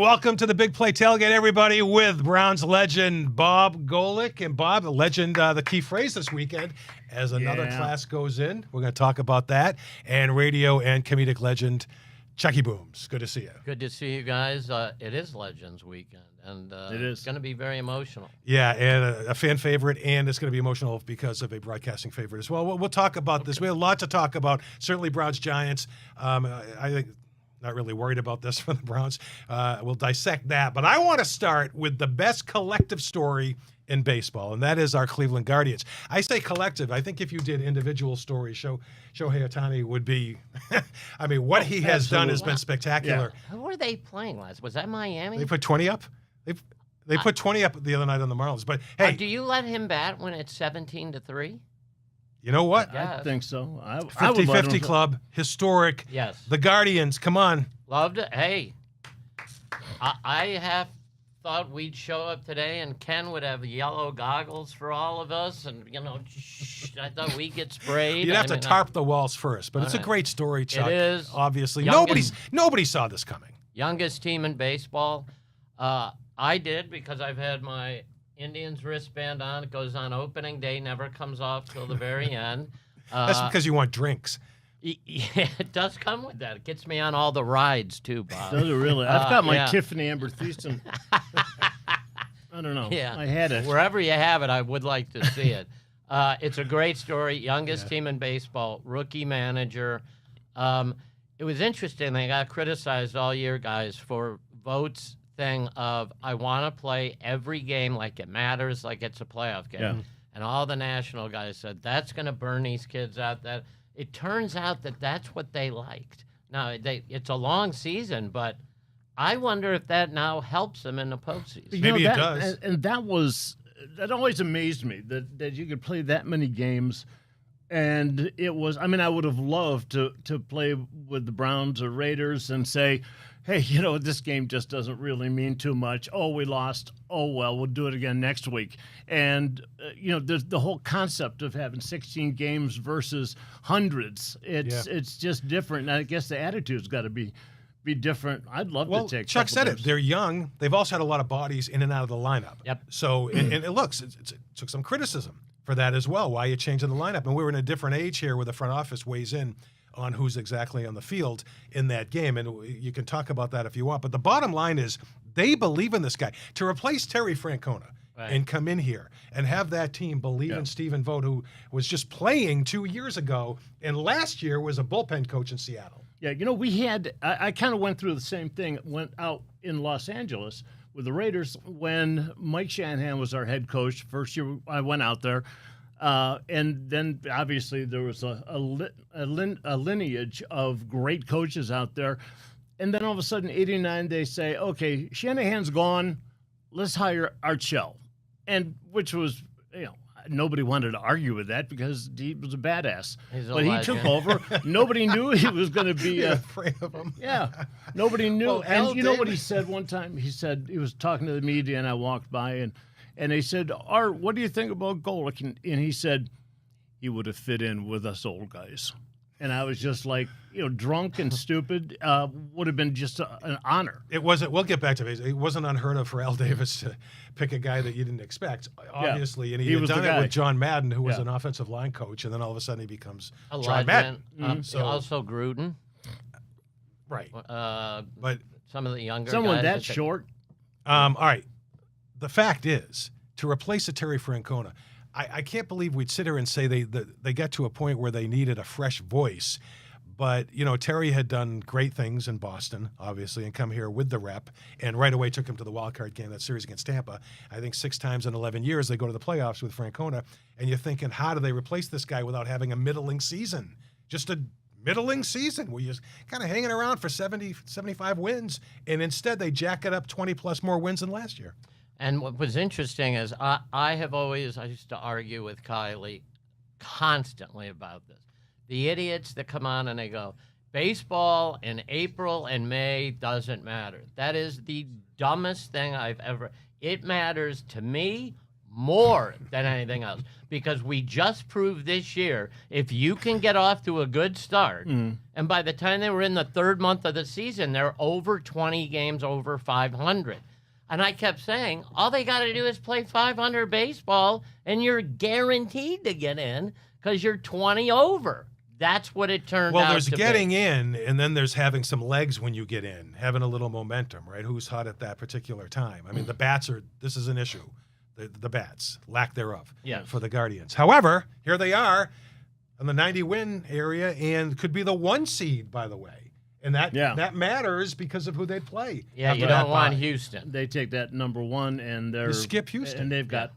Welcome to the Big Play Tailgate, everybody, with Browns legend Bob Golic. And Bob, the legend, the key phrase this weekend, as another class goes in. We're going to talk about that. And radio and comedic legend Chucky Booms. Good to see you. Good to see you guys. It is Legends Weekend, and it's going to be very emotional. Yeah, and a fan favorite, and it's going to be emotional because of a broadcasting favorite as well. We'll talk about this. We have a lot to talk about. Certainly Browns-Giants. I think not really worried about this for the Browns. We'll dissect that. But I want to start with the best collective story in baseball, and that is our Cleveland Guardians. I say collective. I think if you did individual stories, Shohei Ohtani would be – I mean, what he has done has been spectacular. Yeah. Who were they playing last? Was that Miami? They put 20 up. They put 20 up the other night on the Marlins. But, hey. Do you let him bat when it's 17-3? You know what? I think so. 50-50 club, historic. Yes. The Guardians, come on. Loved it. Hey, I have thought we'd show up today and Ken would have yellow goggles for all of us, and I thought we'd get sprayed. You'd have to tarp the walls first, but it's a great story, Chuck. It is. Obviously, nobody saw this coming. Youngest team in baseball. I did because I've had my Indians wristband on. It goes on opening day, never comes off till the very end. That's because you want drinks. Yeah, it does come with that. It gets me on all the rides, too, Bob. Does it really? I've got my Tiffany Amber Thiessen. I don't know. Yeah. I had it. Wherever you have it, I would like to see it. It's a great story. Youngest team in baseball, rookie manager. It was interesting. They got criticized all year, guys, for votes thing of, I want to play every game like it matters, like it's a playoff game. Yeah. And all the national guys said, that's going to burn these kids out. That it turns out that that's what they liked. Now, it's a long season, but I wonder if that now helps them in the postseason. Maybe it does. And that always amazed me, that you could play that many games. And it was, I mean, I would have loved to play with the Browns or Raiders and say, hey, this game just doesn't really mean too much. Oh, we lost. Oh, well, we'll do it again next week. And, there's the whole concept of having 16 games versus hundreds. It's just different. And I guess the attitude's got to be different. I'd love to take Chuck said it. They're young. They've also had a lot of bodies in and out of the lineup. Yep. So, and it took some criticism for that as well. Why are you changing the lineup? And we're in a different age here where the front office weighs in on who's exactly on the field in that game. And you can talk about that if you want. But the bottom line is they believe in this guy. To replace Terry Francona and come in here and have that team believe in Stephen Vogt, who was just playing 2 years ago and last year was a bullpen coach in Seattle. Yeah, we had – I kind of went through the same thing, went out in Los Angeles with the Raiders when Mike Shanahan was our head coach. First year I went out there. And then, obviously, there was a lineage of great coaches out there. And then all of a sudden, 89, they say, okay, Shanahan's gone. Let's hire Art Shell. And which was, nobody wanted to argue with that because he was a badass. But he took over. Nobody knew he was going to be afraid of him. Yeah. Nobody knew. Well, and you know what he said one time? He said he was talking to the media, and I walked by, and they said, Art, what do you think about Golic? And he said, he would have fit in with us old guys. And I was just like, drunk and stupid. Would have been just an honor. It wasn't. We'll get back to it. It wasn't unheard of for Al Davis to pick a guy that you didn't expect, obviously. And he had done it with John Madden, who was an offensive line coach. And then all of a sudden he becomes John Madden. So also Gruden. Right. But some of the younger someone guys. that short. All right. The fact is, to replace a Terry Francona, I can't believe we'd sit here and say they got to a point where they needed a fresh voice. But, Terry had done great things in Boston, obviously, and come here with the rep, and right away took him to the wild card game, that series against Tampa. I think 6 times in 11 years they go to the playoffs with Francona, and you're thinking, how do they replace this guy without having a middling season? Just a middling season where you're kind of hanging around for 70, 75 wins, and instead they jack it up 20-plus more wins than last year. And what was interesting is I used to argue with Kylie constantly about this. The idiots that come on and they go, baseball in April and May doesn't matter. That is the dumbest thing I've ever. It matters to me more than anything else, because we just proved this year if you can get off to a good start, and by the time they were in the third month of the season, they're over 20 games over 500. And I kept saying, all they got to do is play 500 baseball, and you're guaranteed to get in because you're 20 over. That's what it turned out to be. Well, there's getting in, and then there's having some legs when you get in, having a little momentum, right? Who's hot at that particular time? I mean, the bats this is an issue. The bats, lack thereof, for the Guardians. However, here they are in the 90-win area and could be the 1 seed, by the way. And that matters because of who they play. Yeah, you don't want Houston. They take that number 1, and you skip Houston. And they've got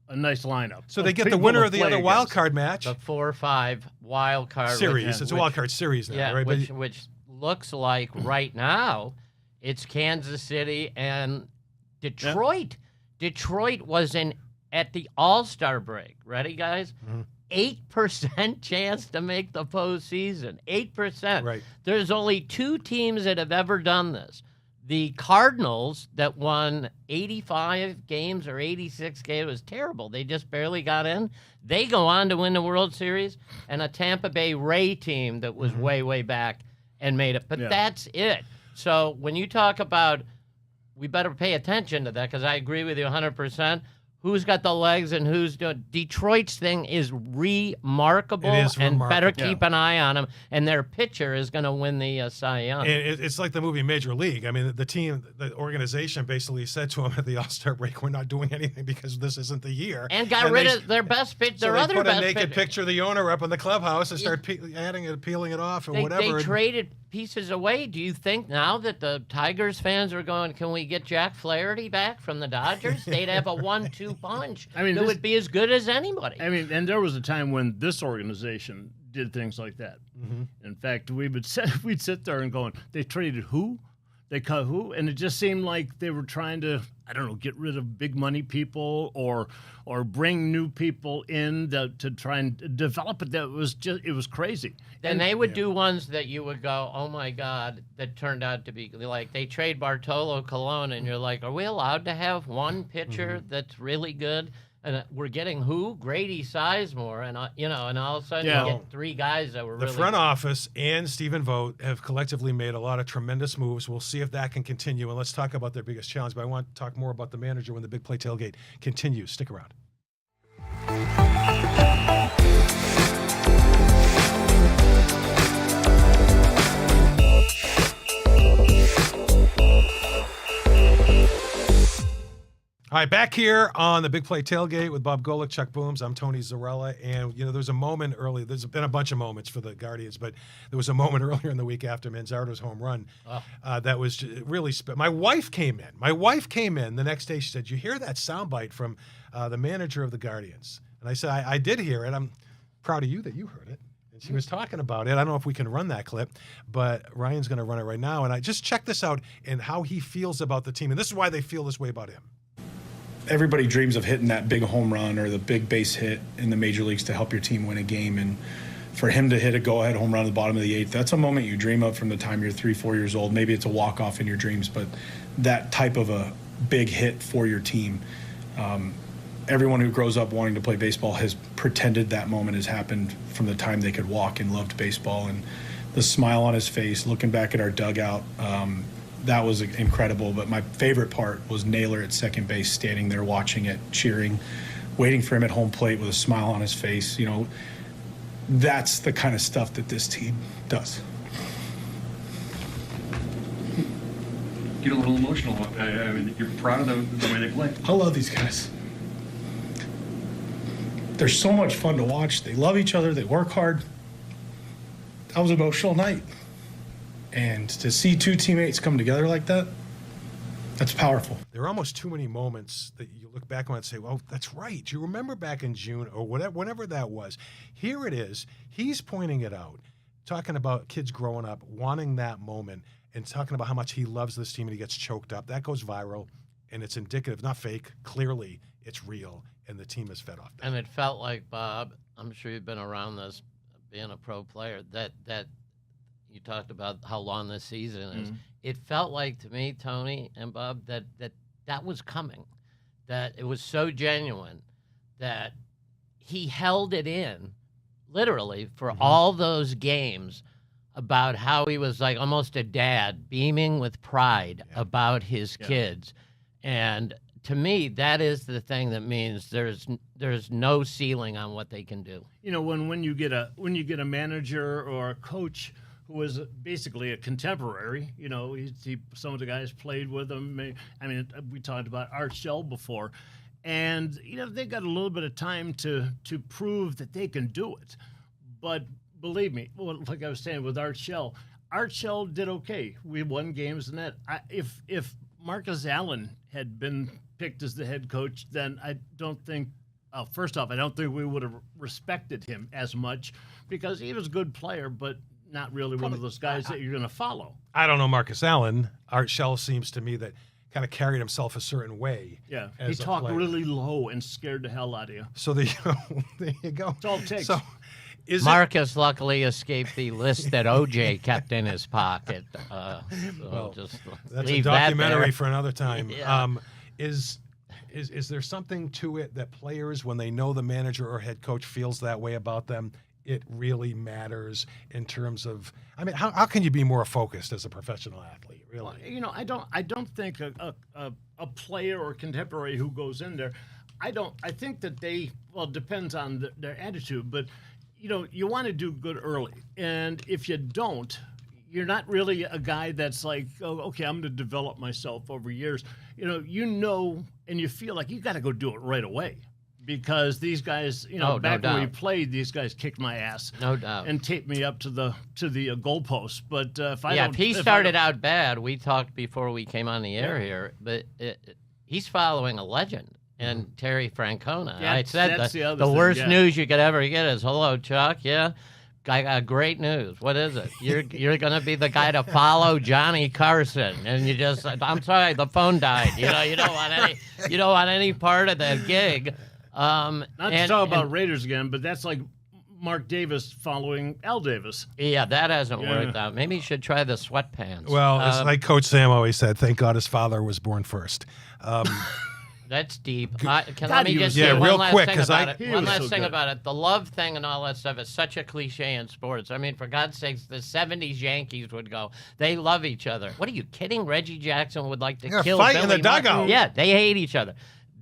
a nice lineup. So they get the winner of the other wild card match. The 4-5 wild card series. It's a wild card series now, right? Which looks like right now it's Kansas City and Detroit. Yeah. Detroit was at the All-Star break. Ready, guys? 8% chance to make the postseason. 8%. Right. There's only 2 teams that have ever done this. The Cardinals that won 85 games or 86 games, was terrible. They just barely got in. They go on to win the World Series, and a Tampa Bay Ray team that was way, way back and made it. But that's it. So when you talk about, we better pay attention to that, because I agree with you 100%. Who's got the legs and who's doing? Detroit's thing is remarkable, and better keep an eye on them. And their pitcher is going to win the Cy Young. It's like the movie Major League. I mean, the organization basically said to them at the All-Star break, "We're not doing anything because this isn't the year," and got rid of their best pitcher. So they put a naked picture of the owner up in the clubhouse and start peeling it off or whatever. They traded pieces away. Do you think now that the Tigers fans are going, can we get Jack Flaherty back from the Dodgers? They'd have a 1-2 punch. I mean, it would be as good as anybody. I mean, and there was a time when this organization did things like that. In fact, we'd sit there and going, they traded who? They cut who? And it just seemed like they were trying to, I don't know, get rid of big money people or bring new people in to try and develop it. It was crazy. And they would do ones that you would go, oh my God, that turned out to be like, they trade Bartolo Colon, and you're like, are we allowed to have one pitcher that's really good? And we're getting who? Grady Sizemore, and and all of a sudden you get 3 guys that were really. The front office and Stephen Vogt have collectively made a lot of tremendous moves. We'll see if that can continue, and let's talk about their biggest challenge. But I want to talk more about the manager when the Big Play Tailgate continues. Stick around. All right, back here on the Big Play Tailgate with Bob Golic, Chuck Booms. I'm Tony Zarrella, and there was a moment early. There's been a bunch of moments for the Guardians, but there was a moment earlier in the week after Manzardo's home run that was really. My wife came in. The next day. She said, "You hear that soundbite from the manager of the Guardians?" And I said, "I did hear it. I'm proud of you that you heard it." And she was talking about it. I don't know if we can run that clip, but Ryan's going to run it right now. And I just check this out and how he feels about the team, and this is why they feel this way about him. Everybody dreams of hitting that big home run or the big base hit in the major leagues to help your team win a game. And for him to hit a go-ahead home run at the bottom of the 8th, that's a moment you dream of from the time you're 3-4 years old. Maybe it's a walk-off in your dreams, but that type of a big hit for your team, everyone who grows up wanting to play baseball has pretended that moment has happened from the time they could walk and loved baseball. And the smile on his face, looking back at our dugout, that was incredible. But my favorite part was Naylor at second base, standing there watching it, cheering, waiting for him at home plate with a smile on his face. That's the kind of stuff that this team does. Get a little emotional. I mean, you're proud of the way they play. I love these guys. They're so much fun to watch. They love each other. They work hard. That was an emotional night. And to see 2 teammates come together like that, that's powerful. There are almost too many moments that you look back on and say, well, that's right. Do you remember back in June or whenever that was? Here it is. He's pointing it out, talking about kids growing up, wanting that moment, and talking about how much he loves this team and he gets choked up. That goes viral, and it's indicative, not fake. Clearly, it's real, and the team is fed off that. And it felt like, Bob, I'm sure you've been around this, being a pro player, that you talked about how long this season is. It felt like to me, Tony and Bob, that was coming. that it was so genuine that he held it in literally for all those games about how he was like almost a dad beaming with pride about his kids. And to me, that is the thing that means there's no ceiling on what they can do. You know, when you get a manager or a coach who is basically a contemporary, you know, some of the guys played with him. I mean, we talked about Art Shell before, and you know they got a little bit of time to prove that they can do it. But believe me, well, like I was saying with Art Shell did okay. We won games in that. If Marcus Allen had been picked as the head coach, then I don't think. First off, I don't think we would have respected him as much because he was a good player, but not really one of those guys that you're going to follow. I don't know Marcus Allen. Art Shell seems to me that kind of carried himself a certain way. Yeah, he as a talked player. really low and scared the hell out of you. So there you go. That's all it takes. So is Marcus luckily escaped the list that OJ kept in his pocket. Just that's leave a documentary that there. for another time. Yeah. Is there something to it that players, when they know the manager or head coach feels that way about them, it really matters in terms of? I mean, how can you be more focused as a professional athlete? Really, You know, I don't think a player or contemporary who goes in there, I think that it depends on their attitude, but you know, you want to do good early, and if you don't, you're not really a guy that's like, oh, okay, I'm going to develop myself over years. You know, and you feel like you got to go do it right away because these guys, back when we played, these guys kicked my ass, No doubt. and taped me up to the goalpost. But if he started out bad, we talked before we came on the air here, but he's following a legend. And Terry Francona. Yeah, I said that's the other the thing, worst yeah. news you could ever get is, hello, Chuck. Yeah, I got great news. What is it? You're going to be the guy to follow Johnny Carson. And you just, I'm sorry, the phone died. You don't want any part of that gig. Not to talk about Raiders again, but that's like Mark Davis following Al Davis. Yeah, that hasn't worked out. Maybe you should try the sweatpants. well, it's like Coach Sam always said, thank God his father was born first. That's deep. God, Let me he just was say so- one real last quick, thing 'cause about I- it. He One was last so thing good. about it. The love thing and all that stuff is such a cliche in sports. I mean, for God's sakes, the 70s Yankees would go, they love each other. What are you kidding? Reggie Jackson would like to Yeah, kill fight in Billy the dugout. Martin. Yeah, they hate each other.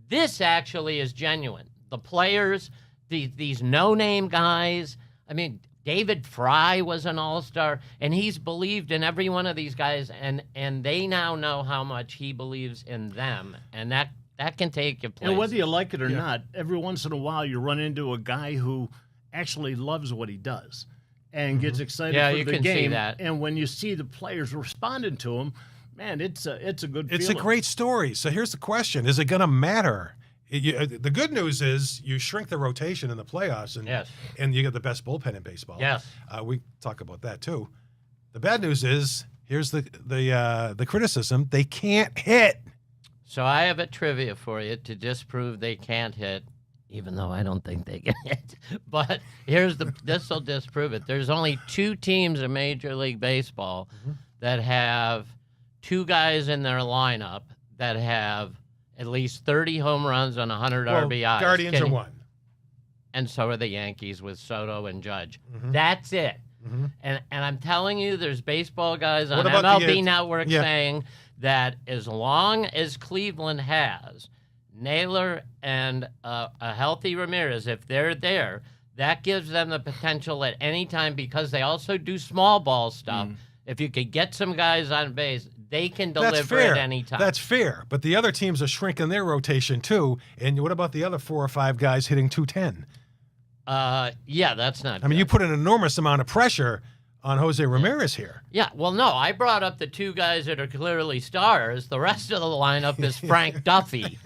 This actually is genuine. The players, these no-name guys, I mean, David Fry was an all-star, and he's believed in every one of these guys, and they now know how much he believes in them, and that can take you places. And whether you like it or not, every once in a while you run into a guy who actually loves what he does and gets excited Yeah, for you the can see game. that. And when you see the players responding to him, man, it's a good It's feeling. a great story. So here's the question: is it going to matter? The good news is you shrink the rotation in the playoffs, and Yes. and you get the best bullpen in baseball. Yes. We talk about that too. The bad news is here's the criticism: they can't hit. So I have a trivia for you to disprove they can't hit, even though I don't think they can hit. But this will disprove it. There's only 2 teams in Major League Baseball that have 2 guys in their lineup that have at least 30 home runs on 100 Well, RBIs. Guardians are one. And so are the Yankees with Soto and Judge. That's it. And I'm telling you, there's baseball guys on What about the, MLB Network yeah. saying that as long as Cleveland has Naylor and a healthy Ramirez, if they're there, that gives them the potential at any time because they also do small ball stuff. If you could get some guys on base, they can That's deliver fair. at any time. That's fair. But the other teams are shrinking their rotation too. And what about the other 4 or 5 guys hitting 210? Yeah, that's not I mean, good. you put an enormous amount of pressure on Jose Ramirez here. Yeah, well, no, I brought up the 2 guys that are clearly stars. The rest of the lineup is Frank Duffy.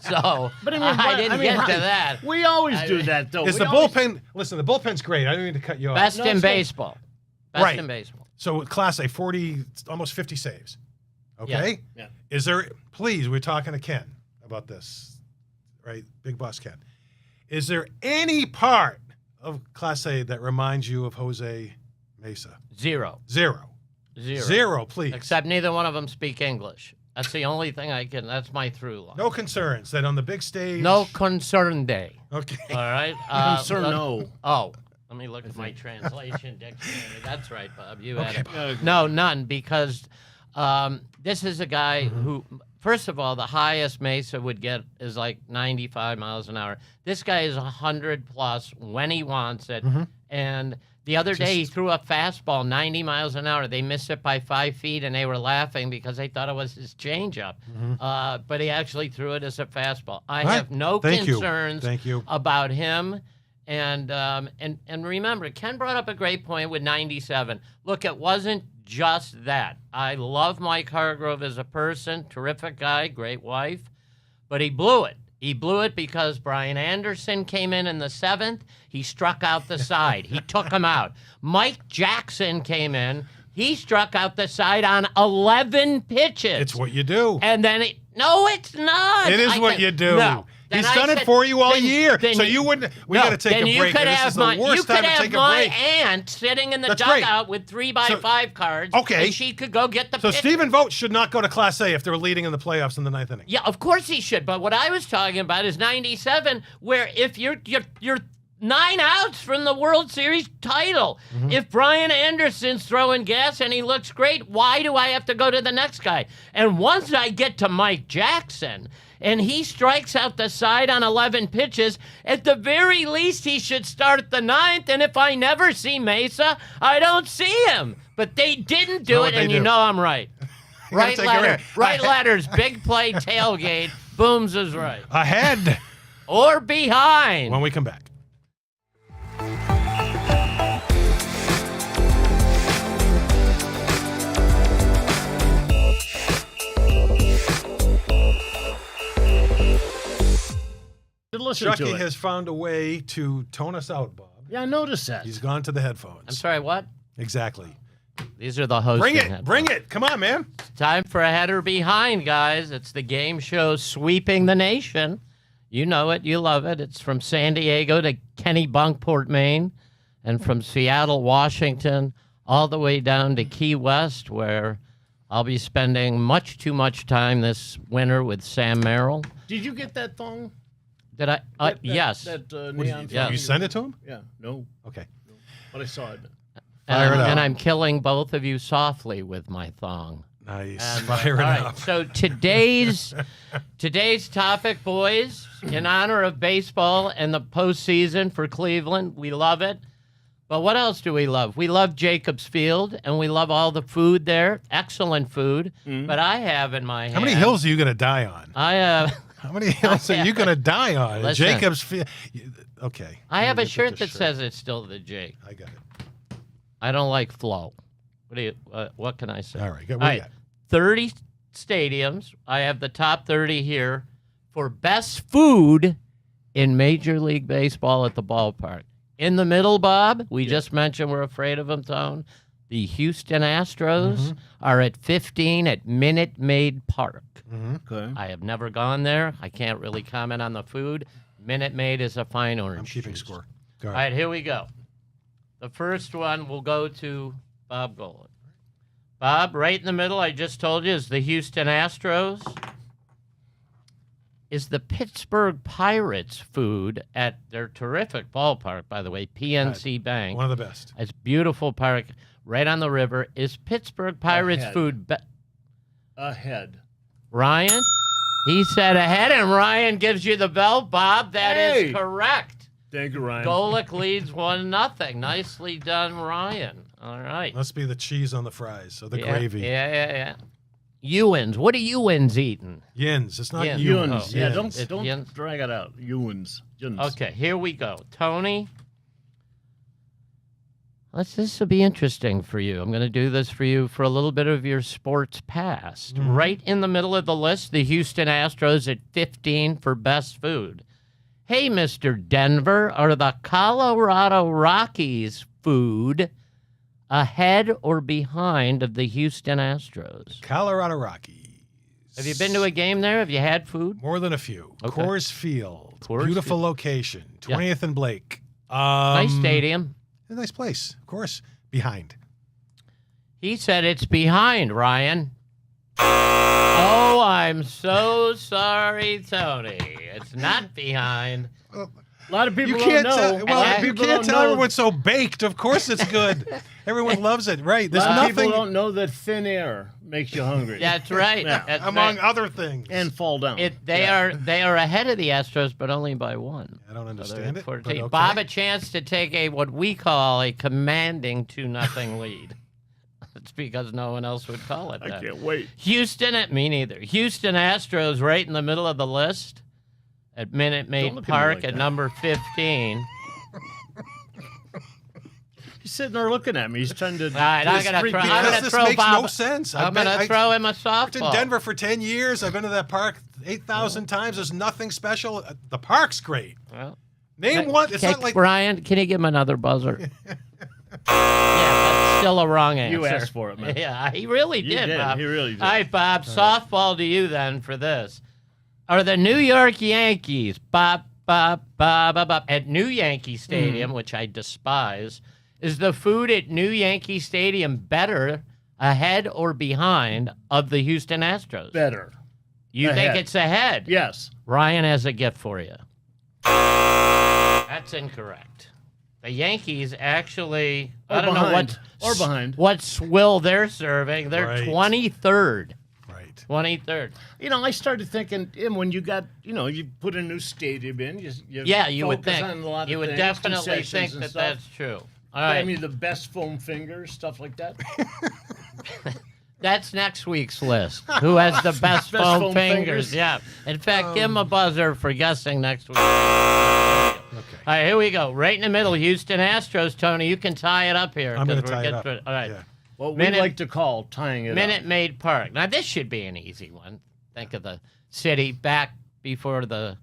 So But I didn't get to Honey, that. We always do that, though. Is We the always- bullpen? Listen, the bullpen's great. I don't mean to cut you off. Best No, in it's good. baseball. Best Right. in baseball. So Class A, 40, almost 50 saves. Okay? Yeah. Is there, please, we're talking to Ken about this, right? Big boss Ken. Is there any part of Class A that reminds you of Jose Mesa? Zero. Zero. Zero, please. Except neither one of them speak English. That's the only thing that's my through line. No concerns that on the big stage. No concern day. Okay. All right. No. Oh, let me look at my translation dictionary. That's right, Bob. You had it. Okay. No, none, because this is a guy who, first of all, the highest Mesa would get is like 95 miles an hour. This guy is 100 plus when he wants it. And the other day he threw a fastball 90 miles an hour. They missed it by 5 feet, and they were laughing because they thought it was his changeup. But he actually threw it as a fastball. I have no concerns about him. And remember, Ken brought up a great point with 97. Look, it wasn't just that. I love Mike Hargrove as a person, terrific guy, great wife, but he blew it. He blew it because Brian Anderson came in the 7th. He struck out the side. He took him out. Mike Jackson came in. He struck out the side on 11 pitches. It's what you do. And then no, it's not. It is what you do. No. He's done it for you all year. So you wouldn't. We got to take a break. This is the worst time to take a break. You could have my aunt sitting in the dugout with 3x5 cards. Okay. And she could go get the. So Stephen Vogt should not go to Class A if they're leading in the playoffs in the 9th inning. Yeah, of course he should. But what I was talking about is 97, where if you're 9 outs from the World Series title. If Brian Anderson's throwing gas and he looks great, why do I have to go to the next guy? And once I get to Mike Jackson and he strikes out the side on 11 pitches, at the very least he should start the 9th. And if I never see Mesa, I don't see him. But they didn't do it, and you know I'm right. Right letters, big play tailgate. Booms is right. Ahead or behind. When we come back. Chucky has found a way to tone us out, Bob. Yeah, I noticed that. He's gone to the headphones. I'm sorry, what? Exactly. These are the hosting headphones. Bring it. Come on, man. Time for a header behind, guys. It's the game show sweeping the nation. You know it. You love it. It's from San Diego to Kennebunkport, Maine, and from Seattle, Washington, all the way down to Key West, where I'll be spending much too much time this winter with Sam Merrill. Did you get that thong? Did I? Yes. Neon thong. You send it to him? Yeah. No. Okay. No. But I saw it. And I'm killing both of you softly with my thong. Nice. Fire it up. So today's topic, boys, in honor of baseball and the postseason for Cleveland, we love it. But what else do we love? We love Jacobs Field, and we love all the food there. Excellent food. But I have in my hand. How many hills are you going to die on? I have. How many hills are you going to die on? Listen, Jacobs Field. Okay. I have a shirt that says it's still the Jake. I got it. I don't like flow. What can I say? All right. What All right. 30 stadiums. I have the top 30 here for best food in Major League Baseball at the ballpark. In the middle, Bob, we just mentioned we're afraid of them, Tone. The Houston Astros are at 15 at Minute Maid Park. Okay. I have never gone there. I can't really comment on the food. Minute Maid is a fine orange. I'm keeping juice. score. All right, here we go. The first one will go to Bob Golic. Bob, right in the middle, I just told you, is the Houston Astros. Is the Pittsburgh Pirates food at their terrific ballpark, by the way, PNC Bank. One of the best. It's beautiful park right on the river. Is Pittsburgh Pirates food ahead? Ryan? He said ahead, and Ryan gives you the belt, Bob. That is correct. Thank you, Ryan. Golic leads 1-0. Nicely done, Ryan. All right. Must be the cheese on the fries or the gravy. Yeah. Ewins. What are Ewins eating? Yins. It's not Ewins. Oh, Yeah, Yins. don't drag it out. Ewins. Okay, here we go. Tony, this will be interesting for you. I'm going to do this for you for a little bit of your sports past. Right in the middle of the list, the Houston Astros at 15 for best food. Hey, Mr. Denver, are the Colorado Rockies food ahead or behind of the Houston Astros? Colorado Rockies. Have you been to a game there? Have you had food? More than a few. Okay. Coors Field. Beautiful location. 20th and Blake. Nice stadium. A nice place. Of course. Behind. He said it's behind, Ryan. Oh, I'm so sorry, Tony. It's not behind. A lot of people You don't can't know. tell. A lot Well, of you people can't don't tell know. everyone's so baked. Of course, it's good. Everyone loves it, right? There's A lot of people nothing. don't know that thin air makes you hungry. That's right. Yeah. That's Among right. other things. And fall down. They are ahead of the Astros, but only by one. I don't So understand they're it. 14. But okay. Bob, a chance to take a what we call a commanding 2-0 lead. It's because no one else would call it I that. can't wait. Houston, me neither. Houston Astros right in the middle of the list at Minute Maid look at me Park like at that. number 15. He's sitting there looking at me. He's trying to. All right, I'm gonna throw. I'm Because gonna this throw makes Bob. no sense. I'm gonna throw him a I've been in softball. Denver for 10 years. I've been to that park 8,000 times. There's nothing special. The park's great. Well, Name one. It's not like Brian. Can you give him another buzzer? Yeah, that's still a wrong answer. You asked for it, man. Yeah, he really You did, did. Bob. He really did. All right, Bob. Softball to you then for this. Are the New York Yankees at New Yankee Stadium, which I despise, is the food at New Yankee Stadium better, ahead, or behind of the Houston Astros? Better. You think Ahead. it's ahead? Yes. Ryan has a gift for you. That's incorrect. The Yankees actually, Or I don't behind. know Or behind. what swill they're serving. They're Right. 23rd. right. 23rd. You know, I started thinking, when you got, you put a new stadium in, you Yeah, you would focus think. on a lot of You would things, definitely concessions think and that stuff. that's true. All I right. mean, the best foam fingers, stuff like that. That's next week's list. Who has the best, Best foam, foam fingers? fingers. Yeah. In fact, give him a buzzer for guessing next week. All right, here we go. Right in the middle, Houston Astros. Tony, you can tie it up here. I'm going 'cause to we're tie it getting up. to it. All right. Yeah. What we Minute- like to call tying it Minute up. Maid Park. Now, this should be an easy one. Think of the city back before the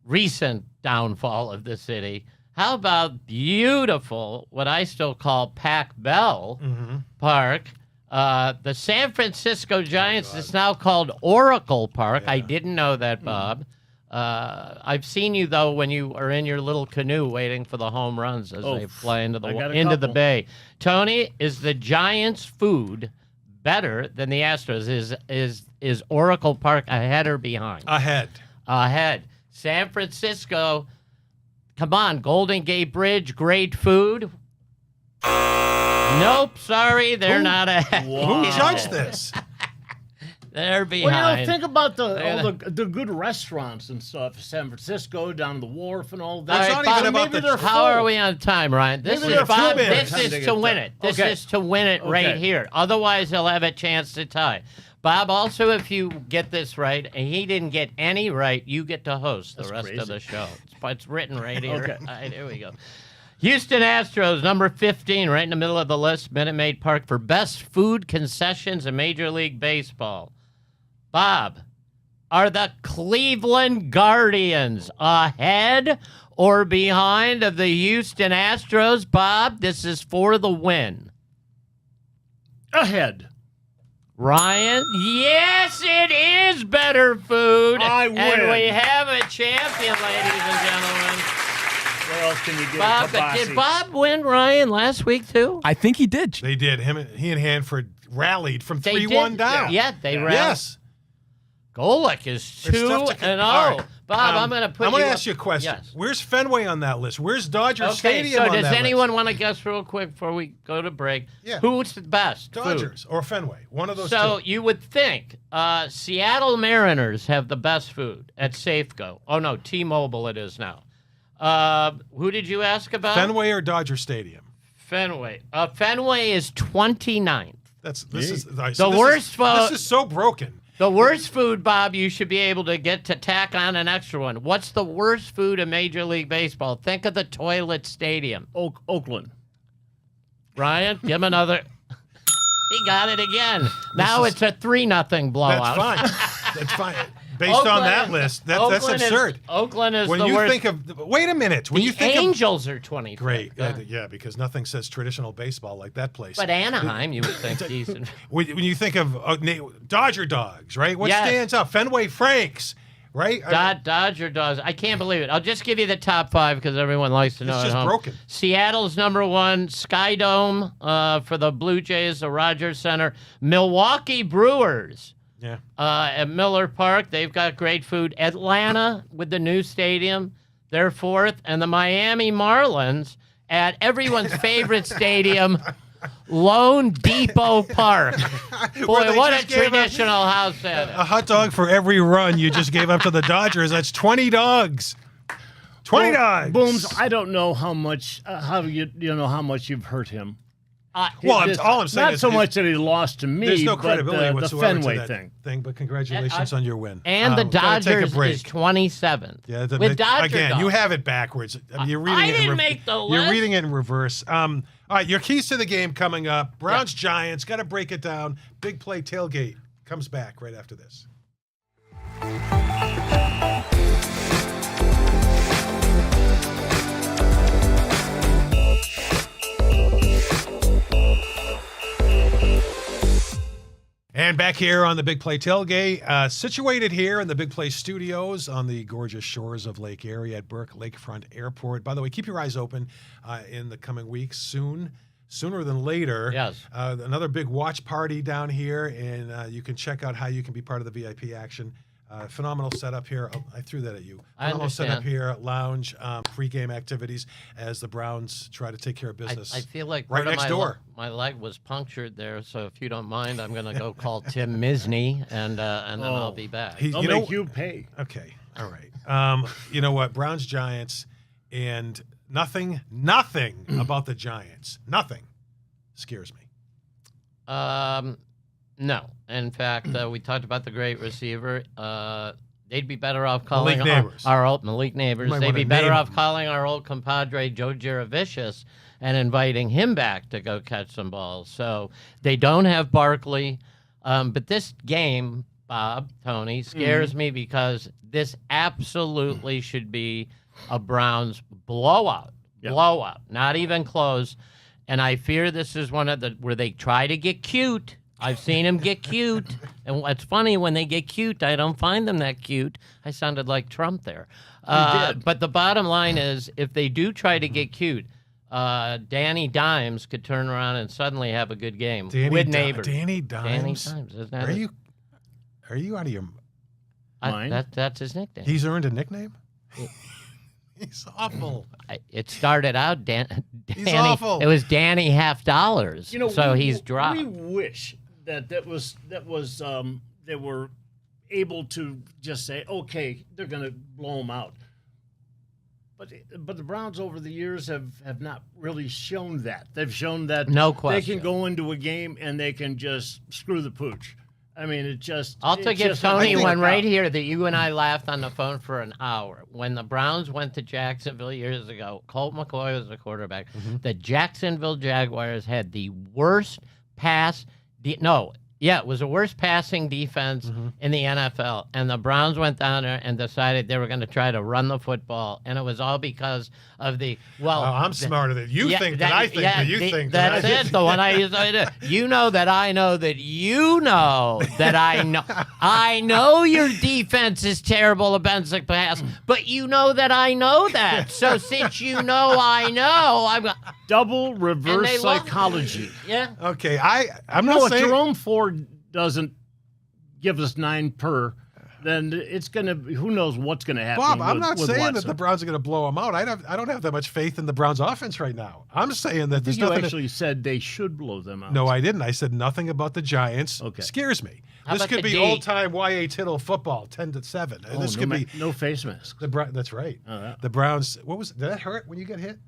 recent downfall of the city. How about beautiful, what I still call Pac Bell Park? The San Francisco Giants is now called Oracle Park. I didn't know that, Bob. I've seen you though when you are in your little canoe waiting for the home runs as they fly into I got a the couple. bay. Tony, is the Giants' food better than the Astros? Is Oracle Park ahead or behind? Ahead. Ahead. San Francisco. Come on, Golden Gate Bridge, great food. Nope, sorry, they're not ahead. Who judged this? They're Well, behind. think about all They're the good restaurants and stuff. San Francisco, down the wharf and all that. All right, not Bob, even about maybe the- they're How are full. we on time, Ryan? This Maybe is they're Bob. full. This Time is to to get win done. it. This Okay. is to win it right Okay. here. Otherwise, he'll have a chance to tie. Bob, also, if you get this right, and he didn't get any right, you get to host the That's rest of crazy. the show. It's written right here. Okay. All right, here we go. Houston Astros, number 15, right in the middle of the list, Minute Maid Park for best food concessions in Major League Baseball. Bob, are the Cleveland Guardians ahead or behind of the Houston Astros? Bob, this is for the win. Ahead. Ryan, yes, it is better food. I And win. we have a champion, ladies and gentlemen. Where else can you get Bob, a but Kabasi? did Bob win Ryan last week too? I think he did. They did. He and Hanford rallied from They 3-1 did. down. Yeah, they ran. Yes. Golic is It's tough to 2-0. all right. Bob, I'm going to put I'm going you to up- ask you a question. Yes. Where's Fenway on that list? Where's Dodger Okay, Stadium so on does that anyone list? want to guess real quick before we go to break? Yeah. Who's the best? food? Dodgers or Fenway. One of those So two. you would think Seattle Mariners have the best food at Safeco. Oh, no, T-Mobile it is now. Who did you ask about? Fenway or Dodger Stadium? Fenway. Fenway is 29th. This is worst This is so broken. The worst food, Bob, you should be able to get to tack on an extra one. What's the worst food in Major League Baseball? Think of the toilet stadium. Oakland. Ryan, give him another. He got it again. Now it's a 3-0 blowout. That's fine. That's fine. Based on that list, that's absurd. Oakland is When the you worst. think of, wait a minute. When the you think Angels are 20. great, yeah, because nothing says traditional baseball like that place. But Anaheim, you would think decent. when you think of Dodger dogs, right? What Yes. stands out? Fenway Franks, right? Dodger does. I can't believe it. I'll just give you the top 5 because everyone likes to know. It's at just home. broken. Seattle's number 1. Sky Dome for the Blue Jays, the Rogers Center. Milwaukee Brewers. Yeah. At Miller Park, they've got great food. Atlanta with the new stadium, they're fourth, and the Miami Marlins at everyone's favorite stadium, Lone Depot Park. Where Boy, they what a just gave up traditional house that a is. hot dog for every run you just gave up to the Dodgers. That's 20 dogs. 20 dogs. Booms, I don't know how much, how much you've hurt him. Well, This- all I'm saying not is so much that he lost to me, there's no but credibility the whatsoever Fenway to that thing. But congratulations on your win. And the We've gotta take a Dodgers break. is 27th. Yeah, with Dodger again, dogs. you have it backwards. I mean, you're reading I it. didn't make the You're list. reading it in reverse. All right, your keys to the game coming up. Browns Giants. Got to break it down. Big play tailgate comes back right after this. And back here on the Big Play Tailgate, situated here in the Big Play Studios on the gorgeous shores of Lake Erie at Burke Lakefront Airport. By the way, keep your eyes open in the coming weeks. Sooner than later. Yes. Another big watch party down here, and you can check out how you can be part of the VIP action. Phenomenal setup here. Oh, I threw that at you. I Phenomenal setup understand. here, lounge, pre-game activities as the Browns try to take care of business. I feel like right part of next my door. my leg was punctured there, so if you don't mind, I'm going to go call Tim Misney, and then I'll be back. They'll make you pay. Okay. All right. You know what? Browns, Giants, and nothing about the Giants. Nothing scares me. No. In fact, we talked about the great receiver. They'd be better off calling Malik Neighbors. our old Malik Neighbors. You might They'd wanna be better name off him. calling our old compadre Joe Giravicius and inviting him back to go catch some balls. So they don't have Barkley. But this game, Bob, Tony, scares me because this absolutely should be a Browns blowout. Yep. Blowout. Not even close. And I fear this is one of the where they try to get cute. I've seen them get cute. And what's funny, when they get cute, I don't find them that cute. I sounded like Trump there. did. But the bottom line is, if they do try to get cute, Danny Dimes could turn around and suddenly have a good game with Neighbors. Danny Dimes. Danny Dimes. Isn't that Are you out of your? Mine? That's his nickname. He's earned a nickname. He's awful. It started out Danny. awful. It was Danny $50. So he's dropped. We wish that was they were able to just say, okay, they're going to blow them out. But the Browns over the years have not really shown that. They've shown that No they question. can go into a game and they can just screw the pooch. I mean, I'll it give just Tony doesn't one work right out. here that you and I laughed on the phone for an hour. When the Browns went to Jacksonville years ago, Colt McCoy was the quarterback. The Jacksonville Jaguars had the worst it was the worst passing defense in the NFL. And the Browns went down there and decided they were going to try to run the football. And it was all because of I'm smarter than you think that I think that you think that I That's think. it. The one I used to do. You know that I know that you know that I know. I know your defense is terrible against the pass, but you know that I know that. So since you know I know, I'm Double reverse they love- psychology. yeah. Okay, I'm No, not if saying. Jerome Ford doesn't give us 9 per, then it's gonna. Who knows what's gonna happen? Bob, I'm with- not with saying that Watson. the Browns are going to blow them out. I don't have that much faith in the Browns offense right now. I'm saying that there's You nothing. actually said they should blow them out. No, I didn't. I said nothing about the Giants. Okay. Scares me. How This about could the be D? old-time Y.A. Tittle football, 10-7. And this could be no face masks. That's right. Oh, yeah. The Browns. Did that hurt when you get hit?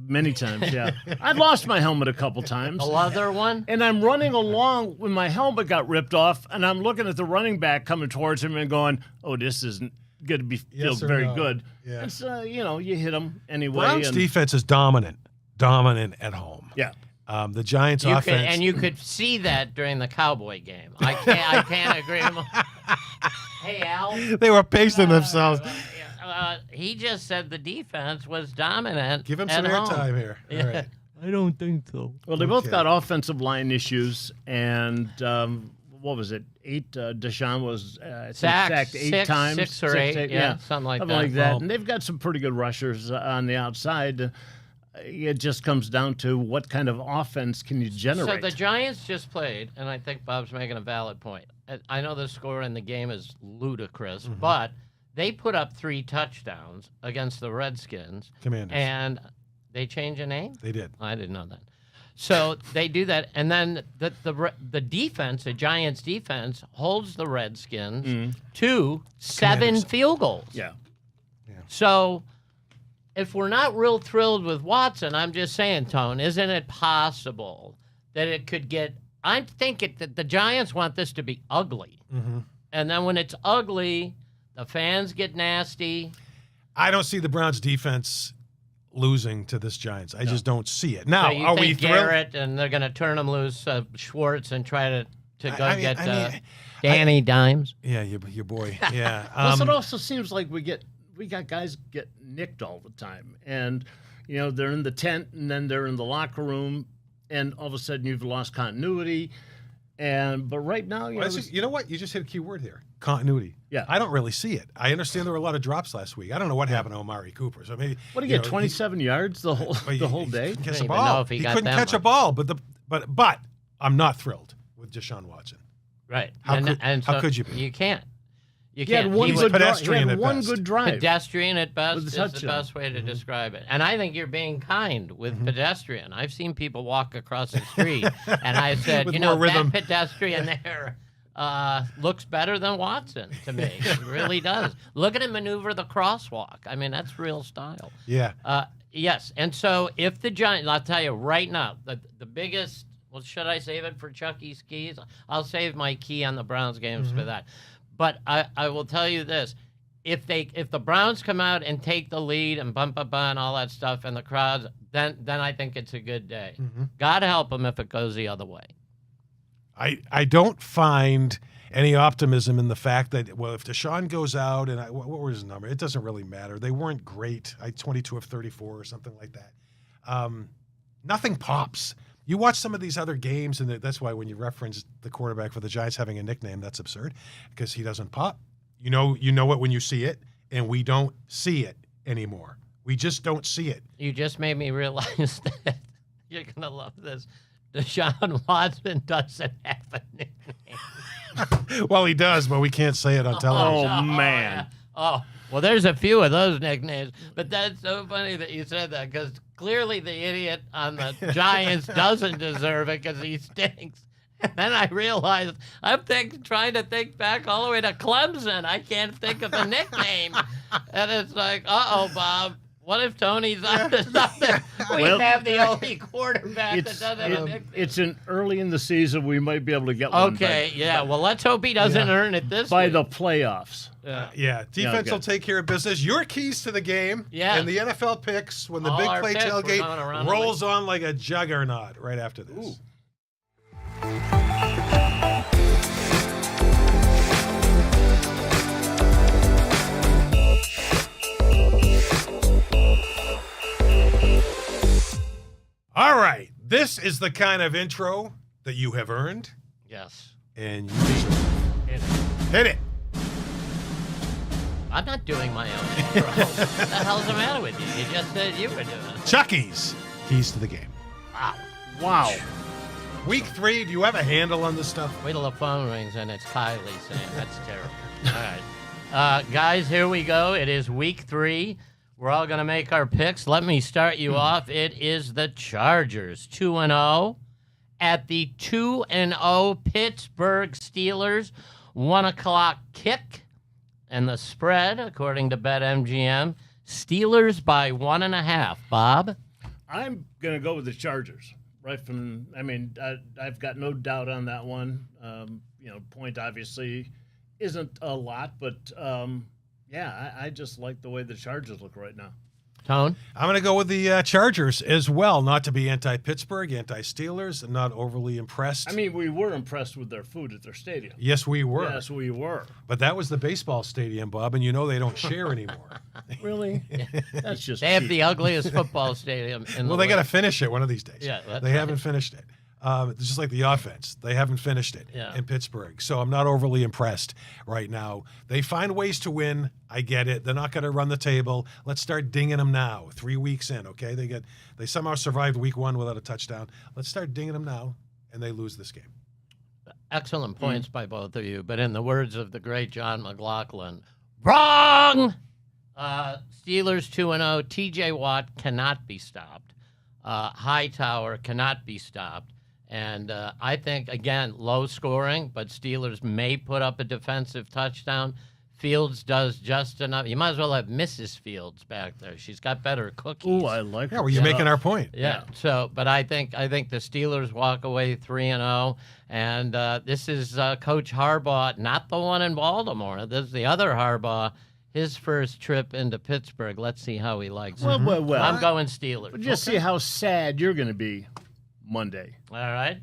Many times, yeah. I've lost my helmet a couple times. A leather one. And I'm running along when my helmet got ripped off, and I'm looking at the running back coming towards him and going, "Oh, this isn't going to be feel Yes or very no? good." Yeah. It's you hit him anyway. Browns and, defense is dominant at home. yeah. The Giants You offense. you could see that during the Cowboy game. I can't agree with him. Hey, Al. they were pacing themselves. He just said the defense was dominant. Give him at some home. airtime here. All Yeah. right. I don't think so. Well, they both Okay. got offensive line issues, and what was it? 8. Deshaun was I think sacked 8 times, 6 or 8, yeah, something like that. that. Well- And they've got some pretty good rushers on the outside. It just comes down to what kind of offense can you generate. So the Giants just played, and I think Bob's making a valid point. I know the score in the game is ludicrous, but they put up 3 touchdowns against the Redskins. Commanders. And they changed a name? They did. I didn't know that. So they do that, and then the defense, the Giants' defense, holds the Redskins to 7 Commanders. field goals. Yeah. So if we're not real thrilled with Watson, I'm just saying, Tone, isn't it possible that it could get – I think that the Giants want this to be ugly. And then when it's ugly, the fans get nasty. I don't see the Browns defense losing to this Giants. I just don't see it. Now, So you are think we thrilled? Garrett and they're going to turn him loose, Schwartz, and try to go I mean- get I mean, Danny Dimes? Yeah, your boy. Yeah. Plus, it also seems like we got guys get nicked all the time, and they're in the tent, and then they're in the locker room, and all of a sudden you've lost continuity. But right now, you know what? You just hit a key word here. Continuity. Yeah. I don't really see it. I understand there were a lot of drops last week. I don't know what happened to Amari Cooper. So maybe what do you get? 27 yards the whole he day. couldn't catch a Didn't even ball. know if he got couldn't that catch a much. ball. But I'm not thrilled with Deshaun Watson. Right. How So could you be? You can't. You He had can't. one He was good pedestrian he had at one best. good drive. pedestrian at best With is the the touchdown. best way to describe it. And I think you're being kind with pedestrian. I've seen people walk across the street, and I said, With more rhythm. that pedestrian there looks better than Watson to me. It really does. Look at him maneuver the crosswalk. I mean, that's real style. Yeah. Yes, and so if the Giants, I'll tell you right now, the biggest, well, should I save it for Chucky's keys? I'll save my key on the Browns games for that. But I will tell you this. If the Browns come out and take the lead and bump and all that stuff and the crowds, then I think it's a good day. God help them if it goes the other way. I don't find any optimism in the fact that, well, if Deshaun goes out and what was his number? It doesn't really matter. They weren't great. 22 of 34 or something like that. Nothing pops. You watch some of these other games, and that's why when you reference the quarterback for the Giants having a nickname, that's absurd because he doesn't pop. You know it when you see it, and we don't see it anymore. We just don't see it. You just made me realize that you're going to love this. Deshaun Watson doesn't have a nickname. Well, he does, but we can't say it on television. Oh, man. Yeah. Oh, well, there's a few of those nicknames, but that's so funny that you said that because clearly the idiot on the Giants doesn't deserve it because he stinks. And then I realized I'm trying to think back all the way to Clemson. I can't think of a nickname. And it's like, uh-oh, Bob. What if Tony's up to something? We Well, have the only quarterback that doesn't have a nickname. It's early in the season. We might be able to get one. Okay, yeah. Well, let's hope he doesn't earn it this By week. the playoffs. Yeah, defense okay. will take care of business. Your keys to the game Yes. and the NFL picks when the All Big our Play picks, we're going Tailgate around the rolls on like a juggernaut right after this. All right, this is the kind of intro that you have earned, Yes. and you hit it. I'm not doing my own intro. What the hell's the matter with you? You just said you were doing it. Chucky's keys to the game. Wow. Wow. Week 3, do you have a handle on this stuff? Wait till the phone rings and it's Kylie saying that's terrible. All right. Guys, here we go. It is week 3. We're all going to make our picks. Let me start you off. It is the Chargers, 2-0. At the 2-0 Pittsburgh Steelers, 1 o'clock kick. And the spread, according to BetMGM, Steelers by 1.5. Bob? I'm going to go with the Chargers. I've got no doubt on that one. Point obviously isn't a lot, but I just like the way the Chargers look right now. Tone? I'm going to go with the Chargers as well, not to be anti-Pittsburgh, anti-Steelers, and not overly impressed. I mean, we were impressed with their food at their stadium. Yes, we were. Yes, we were. But that was the baseball stadium, Bob, and you know they don't share anymore. Really? That's just They have cheap. the ugliest football stadium in the Well, they got to league. finish it one of these days. Yeah, that's they right. haven't finished it. It's just like the offense. They haven't finished it in Pittsburgh. So I'm not overly impressed right now. They find ways to win. I get it. They're not going to run the table. Let's start dinging them now. 3 weeks in, okay? They somehow survived week 1 without a touchdown. Let's start dinging them now, and they lose this game. Excellent points by both of you. But in the words of the great John McLaughlin, wrong! Steelers 2-0. T.J. Watt cannot be stopped. Hightower cannot be stopped. And I think, again, low scoring, but Steelers may put up a defensive touchdown. Fields does just enough. You might as well have Mrs. Fields back there. She's got better cookies. Ooh, I like her. Yeah, well, you're making our point. Yeah. So, but I think the Steelers walk away 3-0, and this is Coach Harbaugh, not the one in Baltimore. This is the other Harbaugh. His first trip into Pittsburgh. Let's see how he likes it. Well. I'm going Steelers. Just see how sad you're going to be Monday. All right.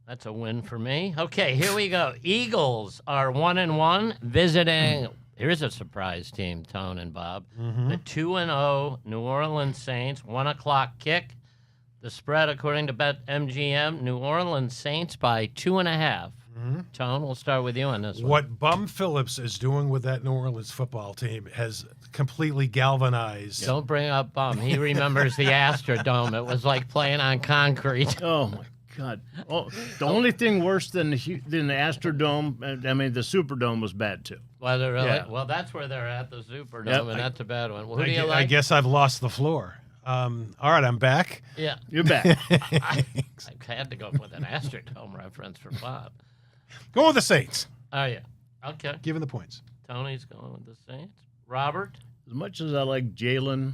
That's a win for me. Okay, here we go. Eagles are 1-1, visiting. Here's a surprise team, Tone and Bob. The 2-0 New Orleans Saints, 1:00 kick. The spread, according to BetMGM, New Orleans Saints by 2.5. Tone, we'll start with you on this one. What Bum Phillips is doing with that New Orleans football team has completely galvanized. Don't bring up Bum. He remembers the Astrodome. It was like playing on concrete. Oh, my God. Oh, the only thing worse than the Astrodome, I mean, the Superdome was bad, too. Was it really? Yeah. Well, that's where they're at, the Superdome, Yep. and that's a bad one. Well, who do you like? I guess I've lost the floor. All right, I'm back. Yeah. You're back. I had to go with an Astrodome reference for Bob. Go with the Saints. Oh, yeah. Okay. Given the points. Tony's going with the Saints. Robert? As much as I like Jalen,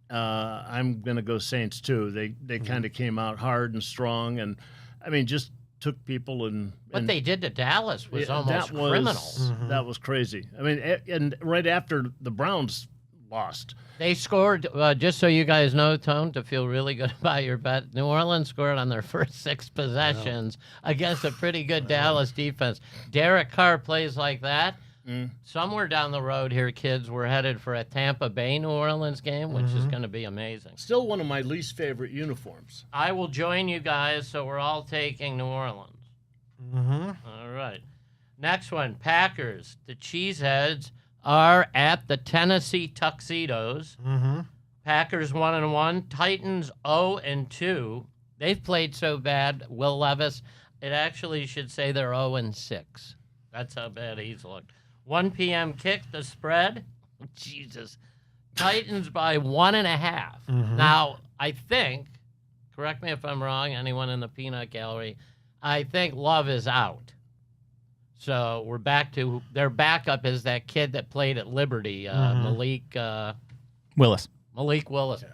I'm going to go Saints, too. They kind of came out hard and strong, and, I mean, just took people and What they did to Dallas was almost that was, criminal. That was crazy. I mean, and right after the Browns lost. They scored, just so you guys know, Tone, to feel really good about your bet, New Orleans scored on their first 6 possessions against a pretty good Dallas defense. Derek Carr plays like that. Somewhere down the road here, kids, we're headed for a Tampa Bay New Orleans game, which is going to be amazing. Still one of my least favorite uniforms. I will join you guys, so we're all taking New Orleans. All right. Next one, Packers. The Cheeseheads are at the Tennessee Tuxedos. Packers 1-1. Titans 0-2. They've played so bad, Will Levis, it actually should say they're 0-6. That's how bad he's looked. 1 p.m. kick, the spread. Jesus. Titans by 1.5. Now, I think, correct me if I'm wrong, anyone in the peanut gallery, I think Love is out. So we're back to their backup is that kid that played at Liberty, Malik Willis. Yeah.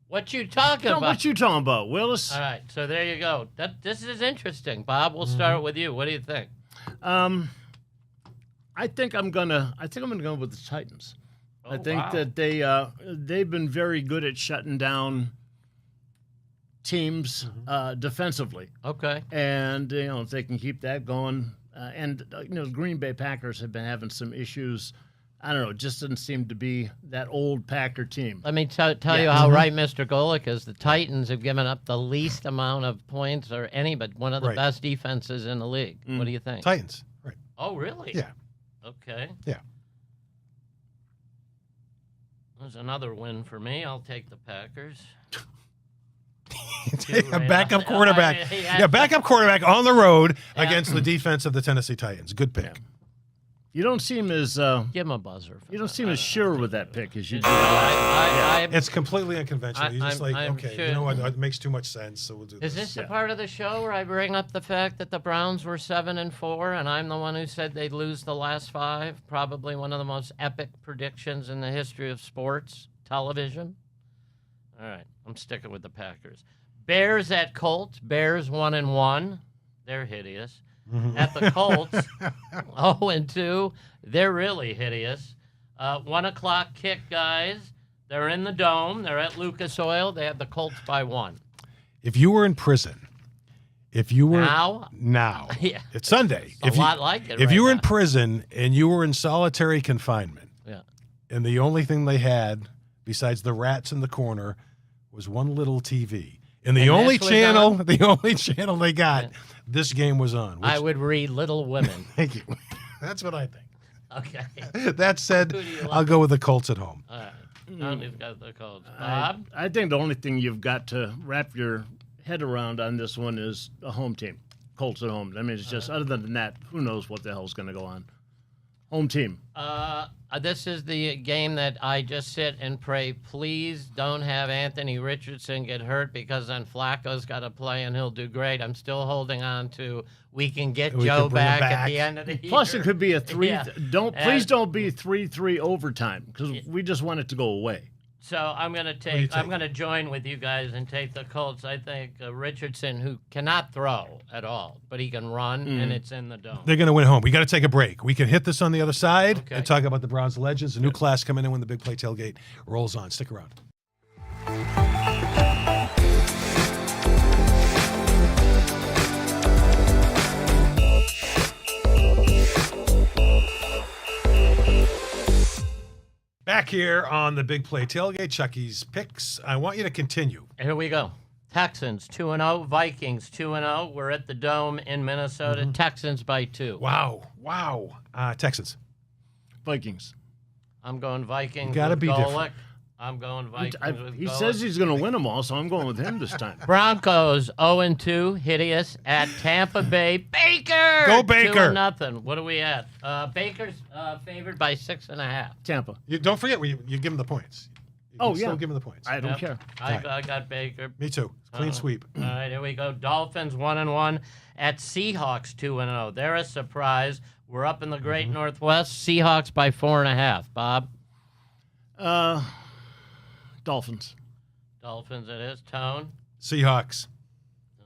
What you talking about? What you talking about, Willis? All right, so there you go. This is interesting. Bob, we'll start with you. What do you think? I think I'm gonna go with the Titans. Oh, I think wow. that they've been very good at shutting down teams defensively, Okay. and if they can keep that going, and the Green Bay Packers have been having some issues. I don't know. It just doesn't seem to be that old Packer team. Let me tell you how right Mr. Golic is. The Titans have given up the least amount of points or any, but one of the best defenses in the league. What do you think? Titans. Right. Oh, really? Yeah. Okay. Yeah. There's another win for me. I'll take the Packers. A backup quarterback. Backup quarterback on the road against the defense of the Tennessee Titans. Good pick. You don't seem as Give him a buzzer. you don't seem as sure with that pick as you do. It's completely unconventional. You're just I'm okay, sure. you know what? It makes too much sense, so we'll do this. Is this the part of the show where I bring up the fact that the Browns were 7-4, and I'm the one who said they'd lose the last 5? Probably one of the most epic predictions in the history of sports television. All right, I'm sticking with the Packers. Bears at Colts. Bears 1-1. They're hideous. At the Colts, 0-2. They're really hideous. 1 o'clock kick, guys. They're in the Dome. They're at Lucas Oil. They have the Colts by 1. If you were in prison, Now? Yeah. It's Sunday. It's a lot like it If right you were now. in prison and you were in solitary confinement, Yeah. and the only thing they had besides the rats in the corner was one little TV, And the And only this was channel, on? the only channel they got, this game was on. Which, I would read Little Women. thank you. That's what I think. Okay. That said, Who do you I'll like? go with the Colts at home. All right. Tony's got the Colts. Bob? I think the only thing you've got to wrap your head around on this one is a home team. Colts at home. I mean, it's just, other than that, who knows what the hell's going to go on. Home team. This is the game that I just sit and pray, please don't have Anthony Richardson get hurt, because then Flacco's got to play and he'll do great. I'm still holding on to we can get We Joe can bring him back at back. the end of the year. Plus, it could be a three. Yeah. Please don't be 3-3 overtime, because we just want it to go away. So I'm going to do you take. I'm take? going to join with you guys and take the Colts. I think Richardson, who cannot throw at all, but he can run, and it's in the dome. They're going to win home. We got to take a break. We can hit this on the other side Okay. and talk about the Browns legends. A new class coming in when the Big Play Tailgate rolls on. Stick around. Back here on the Big Play Tailgate, Chucky's picks. I want you to continue. Here we go. Texans 2-0, Vikings 2-0. We're at the Dome in Minnesota. Texans by 2. Wow. Texans. Vikings. I'm going Vikings. You gotta with be Golic. different. I'm going Vikings with He Golic. says he's going to win them all, so I'm going with him this time. Broncos 0-2, hideous at Tampa Bay. Baker. Go Baker. 2-0. What are we at? Baker's favored by 6.5. Tampa. You don't forget, you give him the points. You Oh, can still yeah. give him the points. I don't Yep. care. I got Baker. Me too. Clean sweep. All right, here we go. Dolphins 1-1 at Seahawks 2-0. They're a surprise. We're up in the Great Northwest. Seahawks by 4.5. Bob? Dolphins. Dolphins it is. Tone? Seahawks.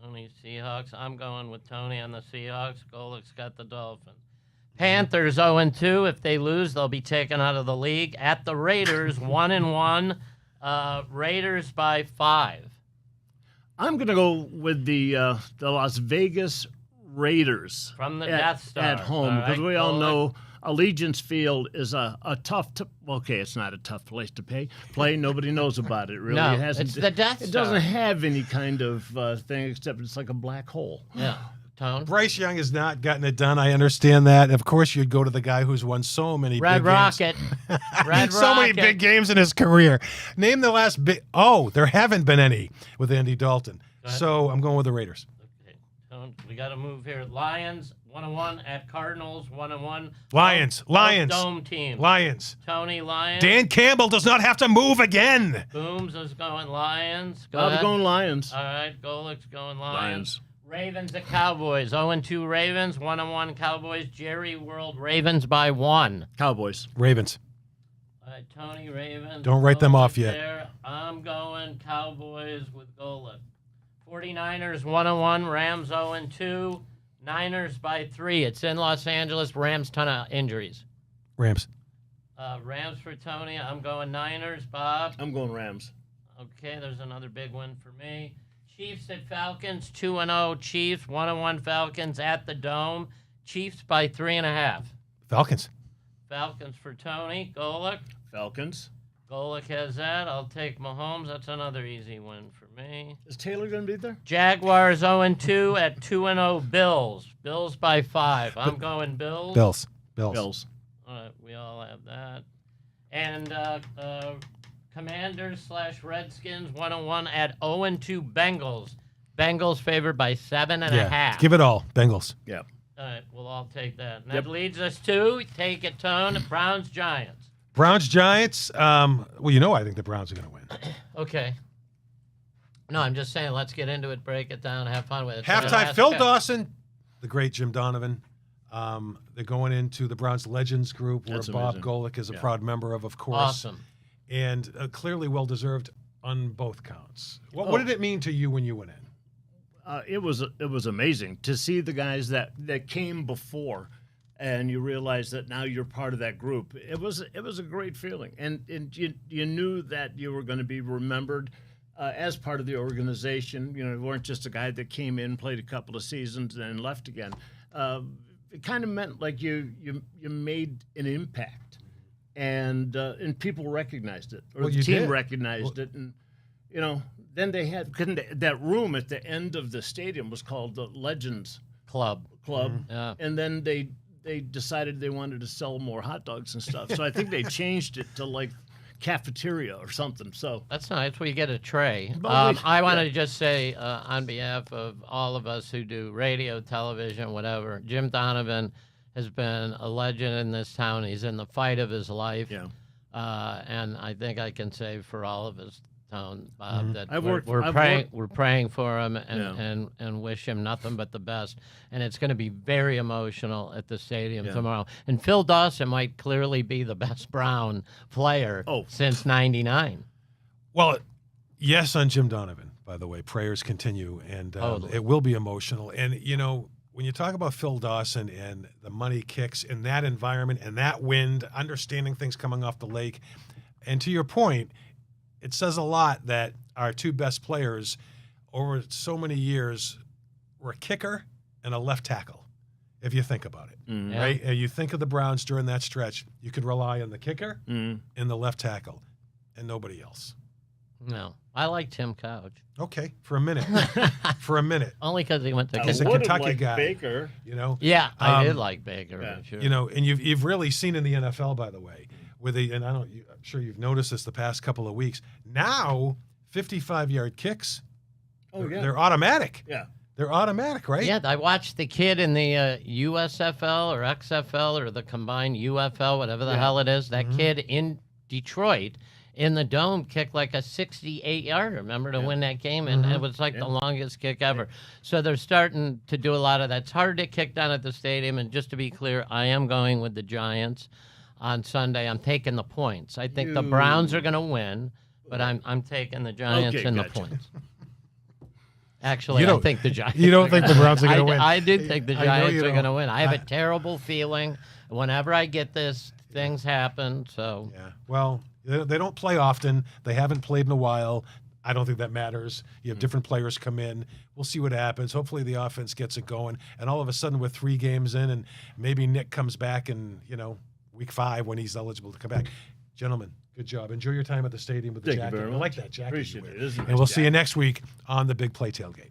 Tony Seahawks. I'm going with Tony on the Seahawks. Golic's got the Dolphins. Panthers 0-2. If they lose, they'll be taken out of the league. At the Raiders 1-1. Raiders by 5. I'm going to go with the Las Vegas Raiders From the at, Death Star. at home, All because right, we all Golic. know Allegiance Field is a tough. Okay, it's not a tough place to play. Nobody knows about it. Really, No, it hasn't. it's the Death It Star. doesn't have any kind of thing except it's like a black hole. Yeah. Tone? Bryce Young has not gotten it done. I understand that. Of course, you'd go to the guy who's won so many Red big Rocket. games. Red so many Rocket. big games in his career. Name the last big. Oh, there haven't been any with Andy Dalton. ahead. So I'm going with the Raiders. Okay, Tone, we got to move here. Lions 1-1 at Cardinals 1-1. Lions. Both Lions. Dome team. Lions. Tony Lions. Dan Campbell does not have to move again. Booms is going Lions. Go I'm ahead. going Lions. All right, Golic's going Lions. Lions. Ravens at Cowboys. 0-2 Ravens. 1-1 Cowboys. Jerry World Ravens by 1. Cowboys. Ravens. All right, Tony Ravens. Don't write them Golic off yet. there. I'm going Cowboys with Golic. 49ers 1-1. Rams 0-2. Niners by 3. It's in Los Angeles. Rams ton of injuries. Rams. Rams for Tony. I'm going Niners. Bob. I'm going Rams. Okay, there's another big one for me. Chiefs at Falcons, 2-0 Chiefs, 1-1 Falcons at the Dome. Chiefs by 3.5. Falcons. Falcons for Tony. Golic. Falcons. Golic has that. I'll take Mahomes. That's another easy win for me. Is Taylor going to be there? Jaguars 0-2 at 2-0 Bills. Bills by 5. I'm going Bills. Bills. Bills. All right, we all have that. And Commanders / Redskins 1-1 at 0-2 Bengals. Bengals favored by 7.5. Give it all. Bengals. Yeah. All right, we'll all take that. And Yep. that leads us to take it, Tone. Browns Giants. Browns, Giants. Well, I think the Browns are going to win. Okay. No, I'm just saying, let's get into it, break it down, have fun with it. Halftime, Phil Dawson, the great Jim Donovan. They're going into the Browns Legends group, where That's Bob amazing. Golic is a proud member of course. Awesome. And clearly well-deserved on both counts. What did it mean to you when you went in? It was amazing to see the guys that came before, and you realize that now you're part of that group. It was a great feeling, and you knew that you were going to be remembered as part of the organization. You weren't just a guy that came in, played a couple of seasons, and then left again. It kind of meant like you made an impact, and people recognized it, or Well, the you team did. recognized it, and you know, then they had that room at the end of the stadium was called the Legends Club. Yeah. and then they decided they wanted to sell more hot dogs and stuff. So I think they changed it to like cafeteria or something. So That's nice. We get a tray. But I want to just say, on behalf of all of us who do radio, television, whatever, Jim Donovan has been a legend in this town. He's in the fight of his life. yeah, And I think I can say for all of his town, Bob, that I've we're worked- we're praying for him and, Yeah. and wish him nothing but the best. And it's going to be very emotional at the stadium Yeah. tomorrow. And Phil Dawson might clearly be the best Brown player since '99. Well, yes, on Jim Donovan, by the way. Prayers continue, and Totally. it will be emotional. And, you know, when you talk about Phil Dawson and the money kicks in that environment and that wind, understanding things coming off the lake, and to your point, it says a lot that our two best players over so many years were a kicker and a left tackle, if you think about it, Yeah. right? And you think of the Browns during that stretch, you could rely on the kicker and the left tackle and nobody else. No, I like Tim Couch. Okay, for a minute. For a minute. Only because he went to He's a would've Kentucky liked guy. Baker. You know? Yeah, I did Um, like Baker. yeah. For sure. You know, and you've really seen in the NFL, by the way, with I'm sure you've noticed this the past couple of weeks. Now, 55-yard kicks, Oh yeah, they're automatic. yeah. They're automatic, right? Yeah, I watched the kid in the USFL or XFL or the combined UFL, whatever the hell it is. That kid in Detroit in the dome kicked like a 68-yarder, remember, to win that game? And it was like the longest kick ever. So they're starting to do a lot of that. It's hard to kick down at the stadium. And just to be clear, I am going with the Giants on Sunday. I'm taking the points. I think the Browns are going to win, but I'm taking the Giants Okay, and gotcha. the points. Actually, You I don't- think the Giants. You don't think the Browns are going to win? I do think the I know Giants you are don't. going to win. I have a terrible feeling. Whenever I get this, things happen. So Yeah. Well, they don't play often. They haven't played in a while. I don't think that matters. You have different players come in. We'll see what happens. Hopefully the offense gets it going. And all of a sudden with 3 games in and maybe Nick comes back in, week 5 when he's eligible to come back. Gentlemen, good job. Enjoy your time at the stadium with the Thank you jacket. very I like much. that jacket. Appreciate you wear. it. It is a And nice we'll see you jacket. next week on the Big Play Tailgate.